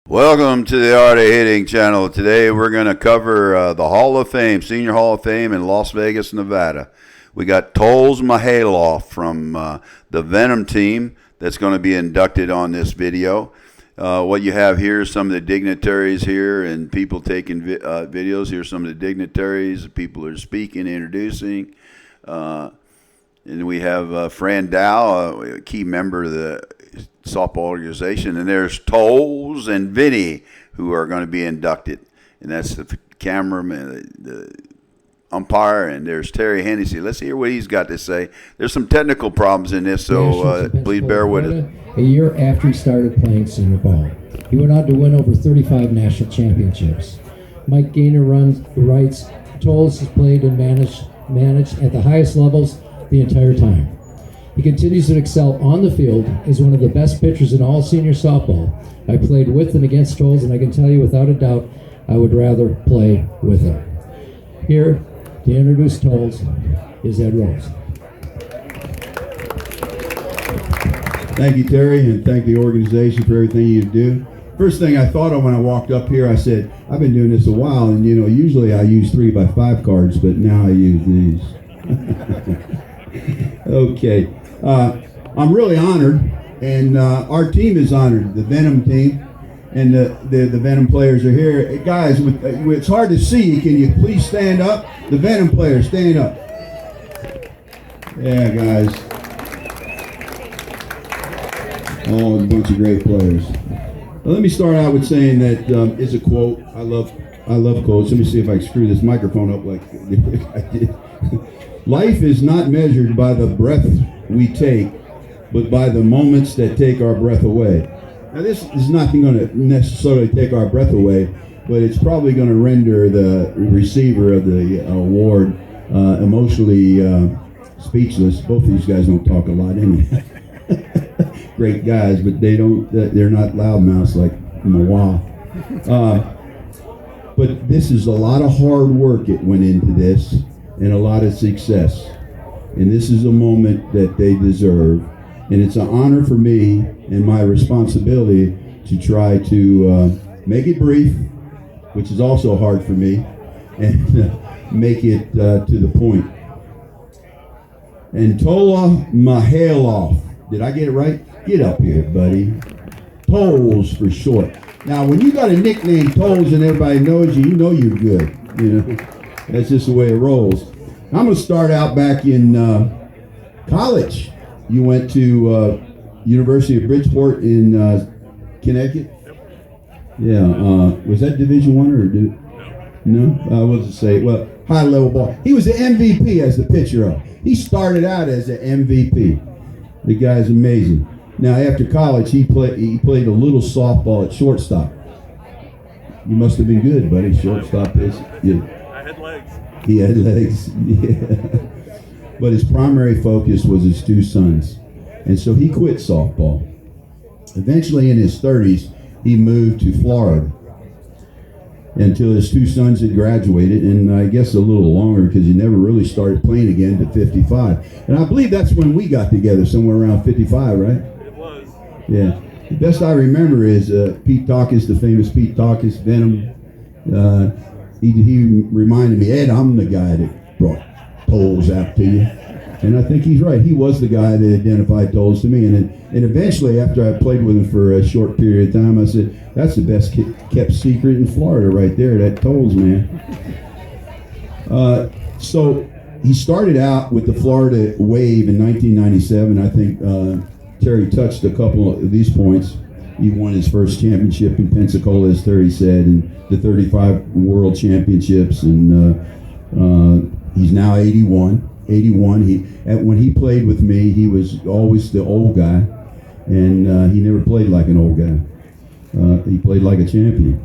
Welcome to the Art of Hitting channel. Today we're going to cover the Hall of Fame, Senior Hall of Fame in Las Vegas, Nevada. We got Tols Mihailoff from the Venom team that's going to be inducted on this video. What you have here is some of the dignitaries here and people taking videos. Here's some of the dignitaries, the people who are speaking, introducing. And we have Fran Dow, a key member of the softball organization, and there's Tols and Vinny who are going to be inducted, and that's the cameraman, the umpire, and there's Terry Hennessy. Let's hear what he's got to say. There's some technical problems in this, so please bear with us. A year after he started playing senior ball, he went on to win over 35 national championships. Mike Gaynor writes, Tols has played and managed at the highest levels the entire time. He continues to excel on the field as one of the best pitchers in all senior softball. I played with and against Tols, and I can tell you without a doubt, I would rather play with him. Here to introduce Tols is Ed Rose. Thank you, Terry, and thank the organization for everything you do. First thing I thought of when I walked up here, I said, I've been doing this a while, and usually I use 3x5 cards, but now I use these. Okay. I'm really honored, and our team is honored, the Venom team, and the Venom players are here. Hey, guys, it's hard to see. Can you please stand up? The Venom players, stand up. Yeah, guys. Oh, a bunch of great players. Well, let me start out with saying that is a quote. I love quotes. Let me see if I can screw this microphone up like I did. Life is not measured by the breath we take, but by the moments that take our breath away. Now, this is not going to necessarily take our breath away, but it's probably going to render the receiver of the award emotionally speechless. Both of these guys don't talk a lot anyway. Great guys, but they're not loudmouths like Mawa. But this is a lot of hard work it went into this, and a lot of success. And this is a moment that they deserve. And it's an honor for me and my responsibility to try to make it brief, which is also hard for me, and make it to the point. And Tols Mihailoff, did I get it right? Get up here, buddy. Tols for short. Now, when you got a nickname Tols and everybody knows you, you know you're good. That's just the way it rolls. I'm going to start out back in college. You went to University of Bridgeport in Connecticut? Yeah. Was that Division I or no? What does it say? Well, high level ball. He was the MVP as the pitcher of. He started out as an MVP. The guy's amazing. Now, after college, he played a little softball at shortstop. You must have been good, buddy. Shortstop is. Yeah. I had legs. He had legs, yeah. But his primary focus was his two sons. And so he quit softball. Eventually, in his 30s, he moved to Florida until his two sons had graduated, and I guess a little longer because he never really started playing again to 55. And I believe that's when we got together, somewhere around 55, right? It was. Yeah. The best I remember is Pete Tawkis, the famous Pete Tawkis, Venom. He reminded me, Ed, I'm the guy that brought Tols out to you. And I think he's right. He was the guy that identified Tols to me. And eventually, after I played with him for a short period of time, I said, that's the best kept secret in Florida right there, that Tols, man. So he started out with the Florida Wave in 1997. I think Terry touched a couple of these points. He won his first championship in Pensacola, as Terry said, and the 35 World Championships, and he's now 81. When he played with me, he was always the old guy, and he never played like an old guy. He played like a champion.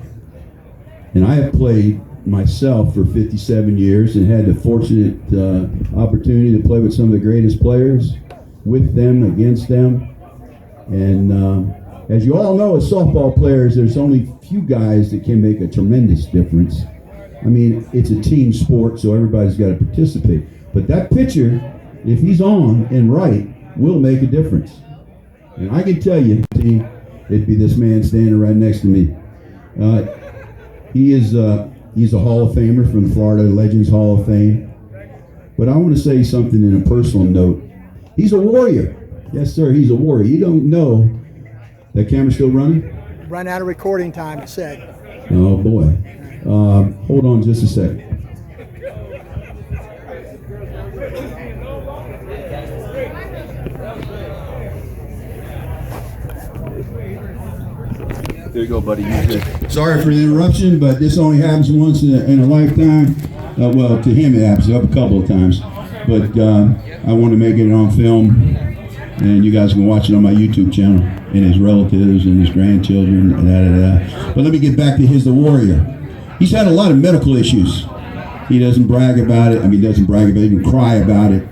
And I have played myself for 57 years and had the fortunate opportunity to play with some of the greatest players, with them, against them, and as you all know, as softball players, there's only few guys that can make a tremendous difference. I mean, it's a team sport, so everybody's got to participate. But that pitcher, if he's on and right, will make a difference. And I can tell you, team, it'd be this man standing right next to me. He's a Hall of Famer from the Florida Legends Hall of Fame. But I want to say something in a personal note. He's a warrior. Yes, sir, he's a warrior. You don't know. That camera still running? Run out of recording time, it said. Oh, boy. Hold on just a second. There you go, buddy. Sorry for the interruption, but this only happens once in a lifetime. Well, to him it happens a couple of times. But I want to make it on film, and you guys can watch it on my YouTube channel, and his relatives and his grandchildren, and But let me get back to the warrior. He's had a lot of medical issues. He doesn't brag about it. I mean, he doesn't brag about it, even cry about it.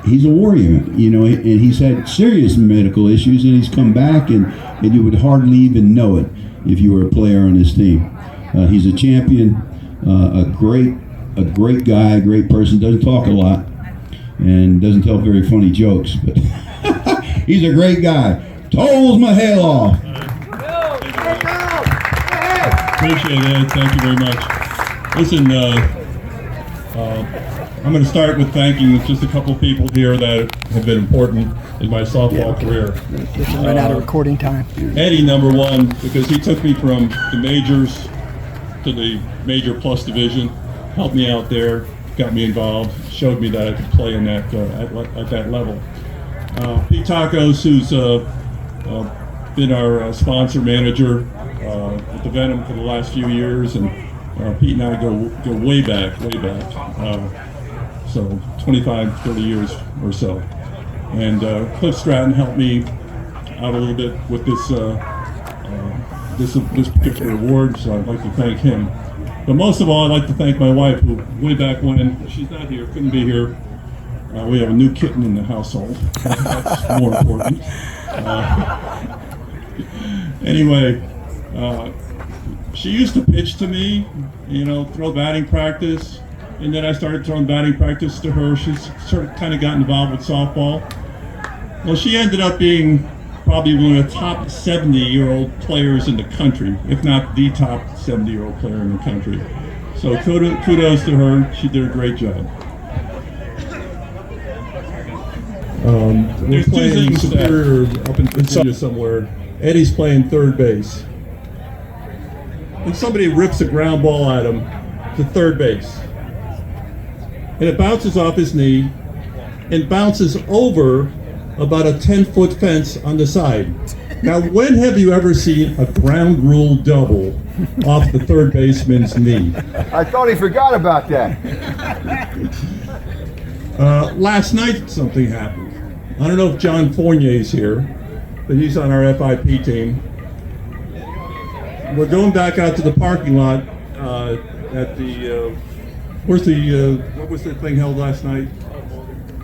He's a warrior, you know, and he's had serious medical issues, and he's come back, and you would hardly even know it if you were a player on his team. He's a champion, a great guy, a great person. Doesn't talk a lot, and doesn't tell very funny jokes, but he's a great guy. Tols Mihailoff. Appreciate it. Thank you very much. Listen, I'm going to start with thanking just a couple people here that have been important in my softball career. Just run out of recording time. Eddie, number one, because he took me from the majors to the major plus division, helped me out there, got me involved, showed me that I could play in that at that level. Pete Tacos, who's been our sponsor manager with the Venom for the last few years, and Pete and I go way back. So 25, 30 years or so. And Cliff Stratton helped me out a little bit with this particular award, so I'd like to thank him. But most of all, I'd like to thank my wife, who way back when, she's not here, couldn't be here. We have a new kitten in the household. That's more important. Anyway, she used to pitch to me, you know, throw batting practice. And then I started throwing batting practice to her. She's sort of kind of got involved with softball. Well, she ended up being probably one of the top 70-year-old players in the country, if not the top 70-year-old player in the country. So kudos to her. She did a great job. There's two things Superior up in Virginia somewhere. Eddie's playing third base. And somebody rips a ground ball at him to third base. And it bounces off his knee and bounces over about a 10-foot fence on the side. Now, when have you ever seen a ground rule double off the third baseman's knee? I thought he forgot about that. Last night, something happened. I don't know if John Fournier's here, but he's on our FIP team. We're going back out to the parking lot at the... what was the thing held last night?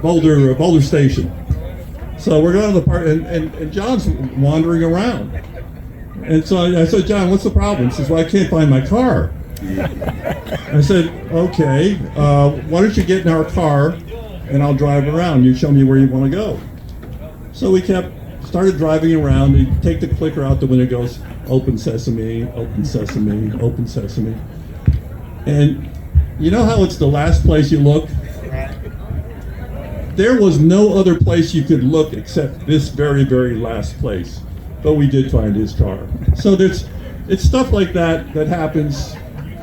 Boulder Station. So we're going to the park, and John's wandering around. And so I said, John, what's the problem? He says, well, I can't find my car. I said, okay, why don't you get in our car and I'll drive around. You show me where you want to go. So we started driving around. You take the clicker out the window, it goes, open sesame, open sesame, open sesame. And you know how it's the last place you look? There was no other place you could look except this very, very last place. But we did find his car. So it's stuff like that happens.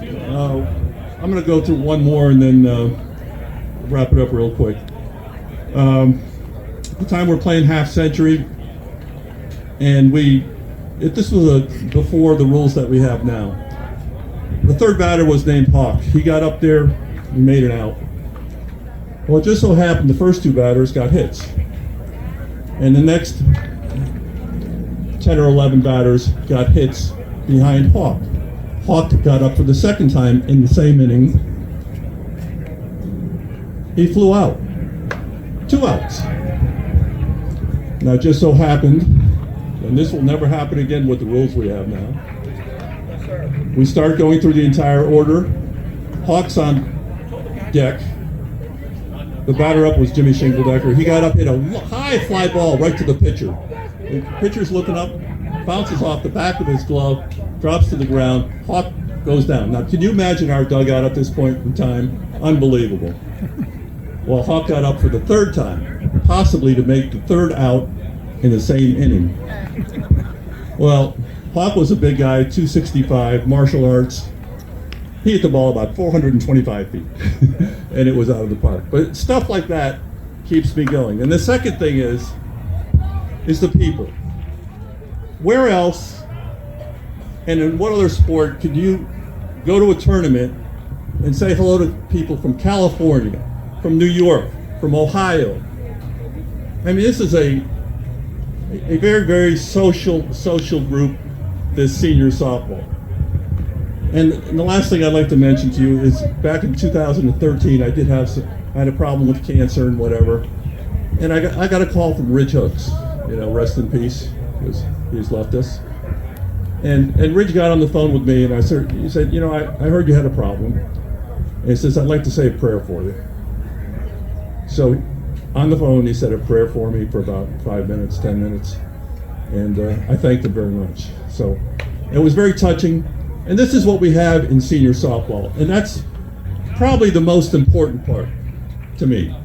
I'm going to go through one more and then wrap it up real quick. At the time we're playing half century, and this was before the rules that we have now. The third batter was named Hawk. He got up there and made it out. Well, it just so happened the first two batters got hits. And the next 10 or 11 batters got hits behind Hawk. Hawk got up for the second time in the same inning. He flew out. 2 outs. Now, it just so happened, and this will never happen again with the rules we have now. We start going through the entire order. Hawk's on deck. The batter up was Jimmy Shingledecker. He got up, hit a high fly ball right to the pitcher. The pitcher's looking up. bounces off the back of his glove, drops to the ground. Hawk goes down. Now, can you imagine our dugout at this point in time? Unbelievable. Well, Hawk got up for the third time, possibly to make the third out in the same inning. Well, Hawk was a big guy, 265, martial arts. He hit the ball about 425 feet, and it was out of the park. But stuff like that keeps me going. And the second thing is the people. Where else, and in what other sport, could you go to a tournament and say hello to people from California, from New York, from Ohio? I mean, this is a very, very social group, this senior softball. And the last thing I'd like to mention to you is back in 2013, I had a problem with cancer and whatever, and I got a call from Ridge Hooks, rest in peace, because he's left us. And Ridge got on the phone with me, and he said, I heard you had a problem. And he says, I'd like to say a prayer for you. So on the phone, he said a prayer for me for about 5 minutes, 10 minutes. And I thanked him very much. So it was very touching. And this is what we have in senior softball. And that's probably the most important part to me.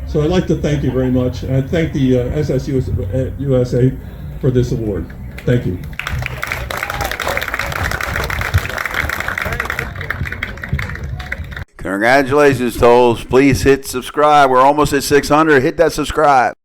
So I'd like to thank you very much. And I thank the SSUSA for this award. Thank you. Congratulations, Tols. Please hit subscribe. We're almost at 600. Hit that subscribe.